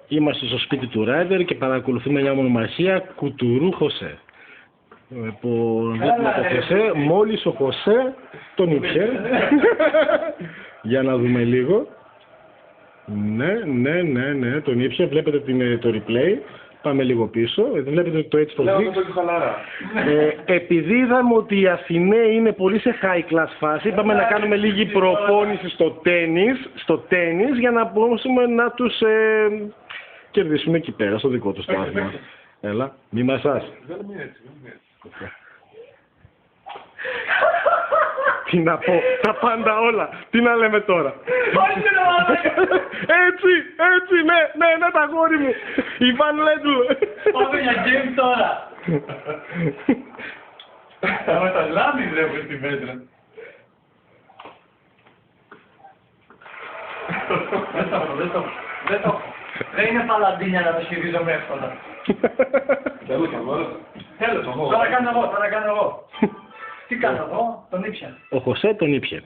Είμαστε στο σπίτι του Ράιντερ και παρακολουθούμε μια μονομαχία Κουτουρού Χωσέ. Βλέπουμε τον Χωσέ, μόλις ο Χωσέ τον ήπιε. Για να δούμε λίγο. Ναι, τον ήπιε. Βλέπετε το replay. Πάμε λίγο πίσω. Βλέπετε το έτσι for επειδή είδαμε ότι οι Αθηναίοι είναι πολύ σε high class φάση, είπαμε να κάνουμε λίγη προπόνηση στο τένις για να μπορούμε να τους κερδίσουμε εκεί πέρα, στο δικό τους το άθλημα. Έλα, μη μασάς. Τι να πω, τα πάντα όλα. Τι να λέμε τώρα. Έτσι, ναι, τα γόρι μου. Ιβάν Λέντου. Πάμε για game τώρα. Θα με τα λάβεις ρε στη μέτρα. Δεν είναι παλαντίνια να το χειρίζομαι εύκολα. Τέλος, τώρα κάνω εγώ. Τι κάνω εγώ, τον ήπια. Ο Χωσέ τον ήπιε.